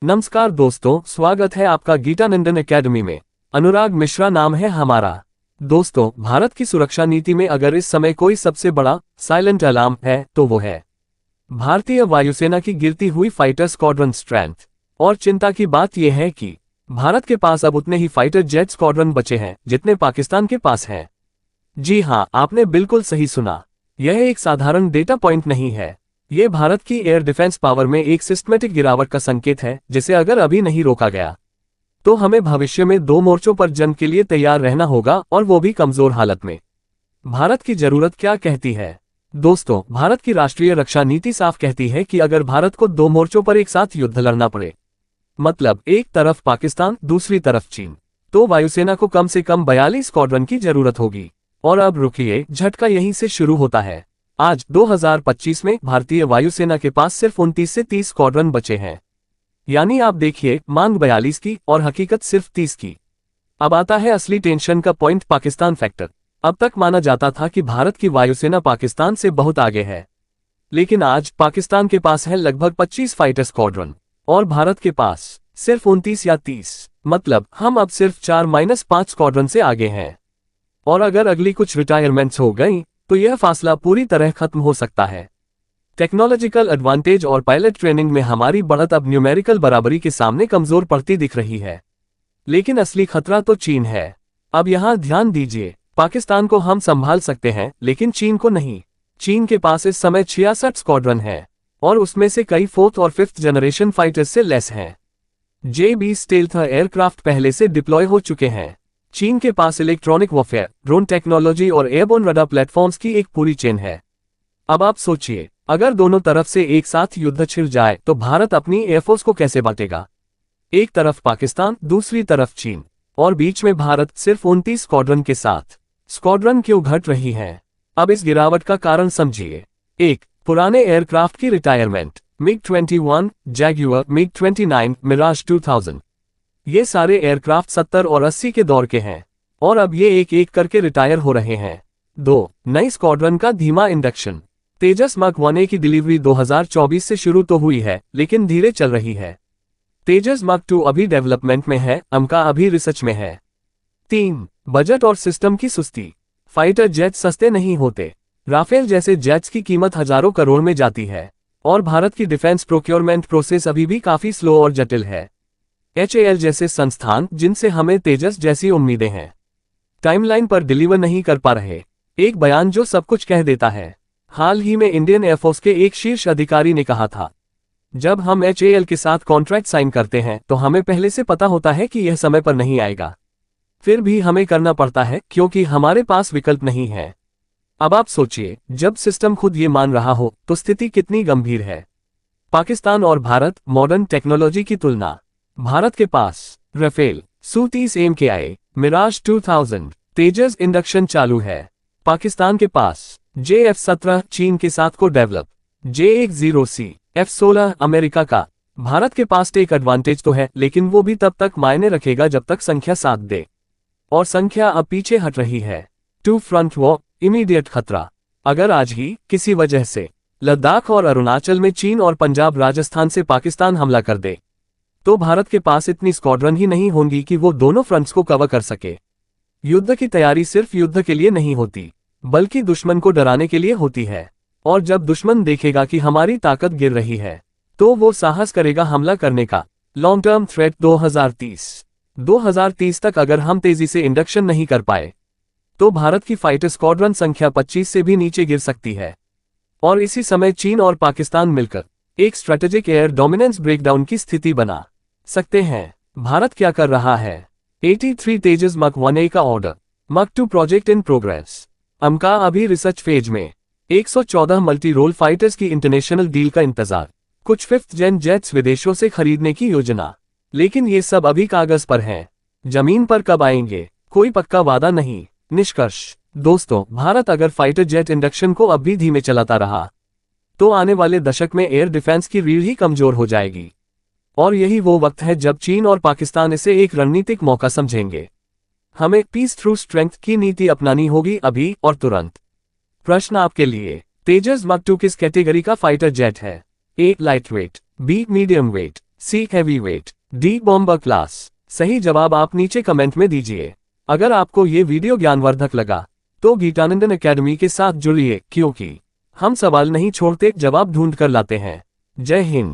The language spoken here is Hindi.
नमस्कार दोस्तों, स्वागत है आपका गीतानंदन एकेडमी में। अनुराग मिश्रा नाम है हमारा। दोस्तों, भारत की सुरक्षा नीति में अगर इस समय कोई सबसे बड़ा साइलेंट अलार्म है तो वो है भारतीय वायुसेना की गिरती हुई फाइटर स्क्वाड्रन स्ट्रेंथ। और चिंता की बात यह है कि भारत के पास अब उतने ही फाइटर जेट स्क्वाड्रन बचे हैं जितने पाकिस्तान के पास हैं। जी हां, आपने बिल्कुल सही सुना। यह एक साधारण डेटा पॉइंट नहीं है। ये भारत की एयर डिफेंस पावर में एक सिस्टमेटिक गिरावट का संकेत है, जिसे अगर अभी नहीं रोका गया तो हमें भविष्य में दो मोर्चों पर जंग के लिए तैयार रहना होगा, और वो भी कमजोर हालत में। भारत की जरूरत क्या कहती है? दोस्तों, भारत की राष्ट्रीय रक्षा नीति साफ कहती है कि अगर भारत को दो मोर्चों पर एक साथ युद्ध लड़ना पड़े, मतलब एक तरफ पाकिस्तान दूसरी तरफ चीन, तो वायुसेना को कम से कम 42 स्क्वाड्रन की जरूरत होगी। और अब रुकिए, झटका यहीं से शुरू होता है। आज 2025 में भारतीय वायुसेना के पास सिर्फ 29 से 30 स्क्वाड्रन बचे हैं। यानी आप देखिए, मांग 42 की और हकीकत सिर्फ 30 की। अब आता है असली टेंशन का पॉइंट, पाकिस्तान फैक्टर। अब तक माना जाता था कि भारत की वायुसेना पाकिस्तान से बहुत आगे है, लेकिन आज पाकिस्तान के पास है लगभग 25 फाइटर स्क्वाड्रन और भारत के पास सिर्फ 29 या 30। मतलब हम अब सिर्फ 4-5 स्क्वाड्रन से आगे हैं। और अगर अगली कुछ रिटायरमेंट्स हो गई तो यह फासला पूरी तरह खत्म हो सकता है। टेक्नोलॉजिकल एडवांटेज और पायलट ट्रेनिंग में हमारी बढ़त अब न्यूमेरिकल बराबरी के सामने कमजोर पड़ती दिख रही है। लेकिन असली खतरा तो चीन है। अब यहां ध्यान दीजिए, पाकिस्तान को हम संभाल सकते हैं लेकिन चीन को नहीं। चीन के पास इस समय 66 स्क्वाड्रन है और उसमें से कई 4th और 5th जनरेशन फाइटर्स से लेस हैं। J-20 स्टेल्थ एयरक्राफ्ट पहले से डिप्लॉय हो चुके हैं। चीन के पास इलेक्ट्रॉनिक वॉरफेयर, ड्रोन टेक्नोलॉजी और एयरबोर्न रडार प्लेटफॉर्म्स की एक पूरी चेन है। अब आप सोचिए, अगर दोनों तरफ से एक साथ युद्ध छिड़ जाए तो भारत अपनी एयरफोर्स को कैसे बांटेगा? एक तरफ पाकिस्तान, दूसरी तरफ चीन, और बीच में भारत सिर्फ 29 स्क्वाड्रन के साथ। स्क्वाड्रन क्यों घट रही हैं? अब इस गिरावट का कारण समझिए। 1. पुराने एयरक्राफ्ट की रिटायरमेंट। MiG-21, जैग्यूअर, MiG-29, Miraj 2000। ये सारे एयरक्राफ्ट 70 और 80 के दौर के हैं और अब ये एक एक करके रिटायर हो रहे हैं। 2. नई स्क्वाड्रन का धीमा इंडक्शन। तेजस मार्क 1A की डिलीवरी 2024 से शुरू तो हुई है, लेकिन धीरे चल रही है। तेजस मार्क 2 अभी डेवलपमेंट में है, अमका अभी रिसर्च में है। 3. बजट और सिस्टम की सुस्ती। फाइटर जेट सस्ते नहीं होते। राफेल जैसे जेट्स की कीमत हजारों करोड़ में जाती है और भारत की डिफेंस प्रोक्योरमेंट प्रोसेस अभी भी काफी स्लो और जटिल है। HAL जैसे संस्थान, जिनसे हमें तेजस जैसी उम्मीदें हैं, टाइमलाइन पर डिलीवर नहीं कर पा रहे। एक बयान जो सब कुछ कह देता है। हाल ही में इंडियन एयरफोर्स के एक शीर्ष अधिकारी ने कहा था, जब हम HAL के साथ कॉन्ट्रैक्ट साइन करते हैं तो हमें पहले से पता होता है कि यह समय पर नहीं आएगा, फिर भी हमें करना पड़ता है क्योंकि हमारे पास विकल्प नहीं है। अब आप सोचिए, जब सिस्टम खुद ये मान रहा हो तो स्थिति कितनी गंभीर है। पाकिस्तान और भारत, मॉडर्न टेक्नोलॉजी की तुलना। भारत के पास राफेल, Su-30 MKI, मिराज 2000, तेजस इंडक्शन चालू है। पाकिस्तान के पास JF-17 चीन के साथ को डेवलप, J-10C, F-16 अमेरिका का। भारत के पास टेक एडवांटेज तो है, लेकिन वो भी तब तक मायने रखेगा जब तक संख्या साथ दे, और संख्या अब पीछे हट रही है। 2 फ्रंट वॉर, इमीडिएट खतरा। अगर आज ही किसी वजह से लद्दाख और अरुणाचल में चीन और पंजाब राजस्थान से पाकिस्तान हमला कर दे तो भारत के पास इतनी स्क्वाड्रन ही नहीं होंगी कि वो दोनों फ्रंट्स को कवर कर सके। युद्ध की तैयारी सिर्फ युद्ध के लिए नहीं होती, बल्कि दुश्मन को डराने के लिए होती है। और जब दुश्मन देखेगा कि हमारी ताकत गिर रही है तो वो साहस करेगा हमला करने का। लॉन्ग टर्म थ्रेट 2030 तक अगर हम तेजी से इंडक्शन नहीं कर पाए तो भारत की फाइटर स्क्वाड्रन संख्या 25 से भी नीचे गिर सकती है। और इसी समय चीन और पाकिस्तान मिलकर एक स्ट्रेटेजिक एयर डोमिनेंस ब्रेकडाउन की स्थिति बना सकते हैं। भारत क्या कर रहा है? 83 तेजस मार्क 1A का order, Mark 2 project in progress, AMCA अभी रिसर्च फेज में, 114 मल्टी रोल फाइटर्स की इंटरनेशनल डील का इंतजार, कुछ 5th जेन जेट्स विदेशों से खरीदने की योजना। लेकिन ये सब अभी कागज पर हैं, जमीन पर कब आएंगे कोई पक्का वादा नहीं। निष्कर्ष दोस्तों, भारत अगर फाइटर जेट इंडक्शन को अब भी धीमे चलाता रहा तो आने वाले दशक में एयर डिफेंस की रीढ़ ही कमजोर हो जाएगी। और यही वो वक्त है जब चीन और पाकिस्तान इसे एक रणनीतिक मौका समझेंगे। हमें पीस थ्रू स्ट्रेंथ की नीति अपनानी होगी अभी और तुरंत। प्रश्न आपके लिए, तेजस मार्क 2 किस कैटेगरी का फाइटर जेट है? A. Light weight, B. Medium weight, C heavy weight, D bomber class. सही जवाब आप नीचे कमेंट में दीजिए। अगर आपको ये वीडियो ज्ञानवर्धक लगा तो गीतानंदन एकेडमी के साथ जुड़िए, क्योंकि हम सवाल नहीं छोड़ते, जवाब ढूंढ कर लाते हैं। जय हिंद।